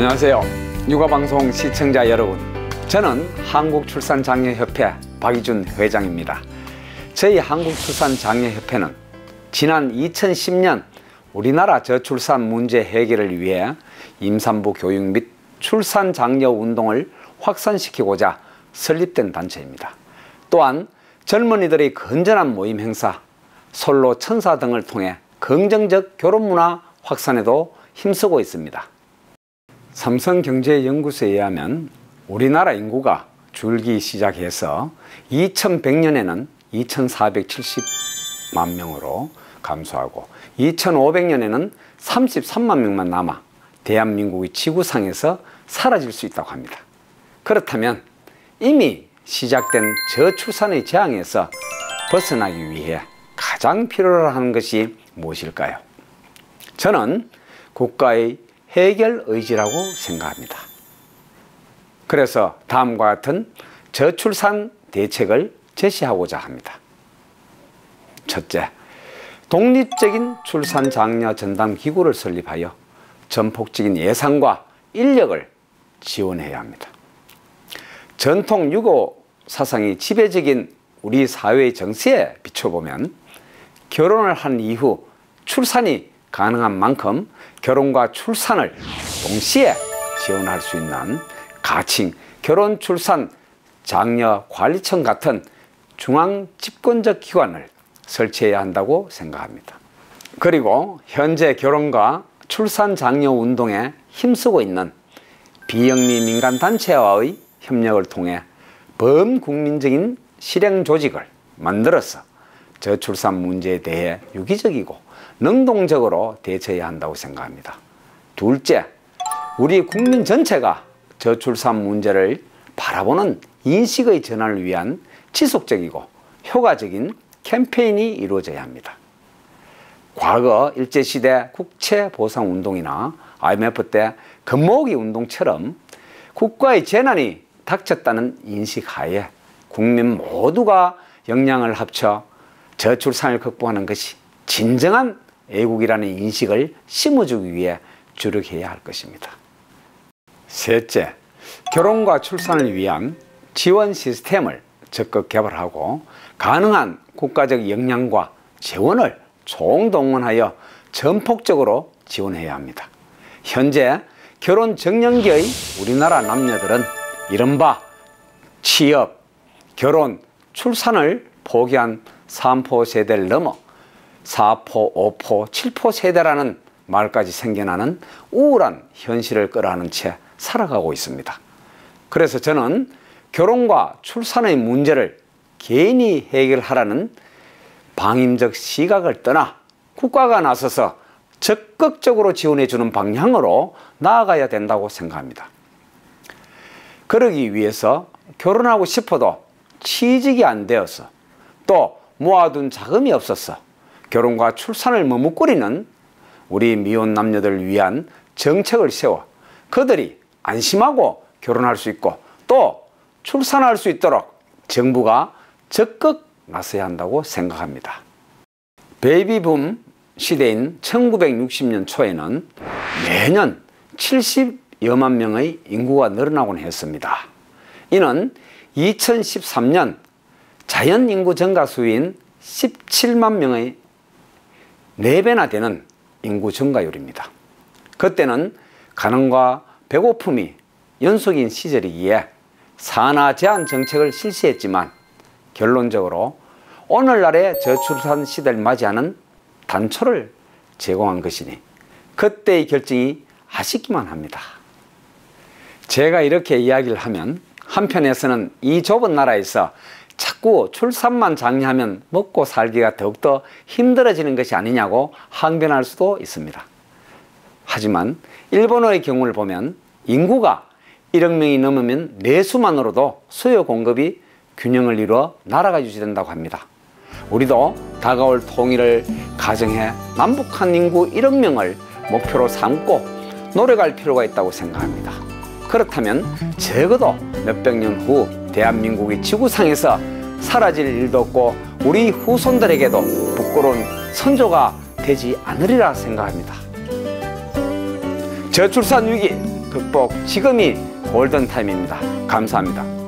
안녕하세요. 육아방송 시청자 여러분, 저는 한국출산장려협회 박희준 회장입니다. 저희 한국출산장려협회는 지난 2010년 우리나라 저출산 문제 해결을 위해 임산부 교육 및 출산장려 운동을 확산시키고자 설립된 단체입니다. 또한 젊은이들의 건전한 모임 행사, 솔로 천사 등을 통해 긍정적 결혼 문화 확산에도 힘쓰고 있습니다. 삼성경제연구소에 의하면 우리나라 인구가 줄기 시작해서 2100년에는 2470만 명으로 감소하고 2500년에는 33만 명만 남아 대한민국의 지구상에서 사라질 수 있다고 합니다. 그렇다면 이미 시작된 저출산의 재앙에서 벗어나기 위해 가장 필요로 하는 것이 무엇일까요? 저는 국가의 해결 의지라고 생각합니다. 그래서 다음과 같은 저출산 대책을 제시하고자 합니다. 첫째, 독립적인 출산장려 전담기구를 설립하여 전폭적인 예산과 인력을 지원해야 합니다. 전통 유교 사상이 지배적인 우리 사회의 정세에 비춰보면 결혼을 한 이후 출산이 가능한 만큼 결혼과 출산을 동시에 지원할 수 있는 가칭 결혼출산장려관리청 같은 중앙 집권적 기관을 설치해야 한다고 생각합니다. 그리고 현재 결혼과 출산장려 운동에 힘쓰고 있는 비영리 민간단체와의 협력을 통해 범국민적인 실행조직을 만들어서 저출산 문제에 대해 유기적이고 능동적으로 대처해야 한다고 생각합니다. 둘째, 우리 국민 전체가 저출산 문제를 바라보는 인식의 전환을 위한 지속적이고 효과적인 캠페인이 이루어져야 합니다. 과거 일제시대 국채보상운동이나 IMF 때 금모으기 운동처럼 국가의 재난이 닥쳤다는 인식하에 국민 모두가 역량을 합쳐 저출산을 극복하는 것이 진정한 애국이라는 인식을 심어주기 위해 주력해야 할 것입니다. 셋째, 결혼과 출산을 위한 지원 시스템을 적극 개발하고 가능한 국가적 역량과 재원을 총동원하여 전폭적으로 지원해야 합니다. 현재 결혼 정년기의 우리나라 남녀들은 이른바 취업, 결혼, 출산을 포기한 3포 세대를 넘어 4포, 5포, 7포 세대라는 말까지 생겨나는 우울한 현실을 끌어안은 채 살아가고 있습니다. 그래서 저는 결혼과 출산의 문제를 개인이 해결하라는 방임적 시각을 떠나 국가가 나서서 적극적으로 지원해주는 방향으로 나아가야 된다고 생각합니다. 그러기 위해서 결혼하고 싶어도 취직이 안 되어서 또 모아둔 자금이 없어서 결혼과 출산을 머뭇거리는 우리 미혼 남녀들을 위한 정책을 세워 그들이 안심하고 결혼할 수 있고 또 출산할 수 있도록 정부가 적극 나서야 한다고 생각합니다. 베이비붐 시대인 1960년 초에는 매년 70여만 명의 인구가 늘어나곤 했습니다. 이는 2013년 자연인구 증가 수인 17만 명의 4배나 되는 인구 증가율입니다. 그때는 가난과 배고픔이 연속인 시절이기에 산하 제한 정책을 실시했지만 결론적으로 오늘날의 저출산 시대를 맞이하는 단초를 제공한 것이니 그때의 결정이 아쉽기만 합니다. 제가 이렇게 이야기를 하면 한편에서는 이 좁은 나라에서 자꾸 출산만 장려하면 먹고 살기가 더욱더 힘들어지는 것이 아니냐고 항변할 수도 있습니다. 하지만 일본의 경우를 보면 인구가 1억 명이 넘으면 내수만으로도 수요 공급이 균형을 이루어 나라가 유지된다고 합니다. 우리도 다가올 통일을 가정해 남북한 인구 1억 명을 목표로 삼고 노력할 필요가 있다고 생각합니다. 그렇다면 적어도 몇백 년 후 대한민국이 지구상에서 사라질 일도 없고 우리 후손들에게도 부끄러운 선조가 되지 않으리라 생각합니다. 저출산 위기 극복, 지금이 골든타임입니다. 감사합니다.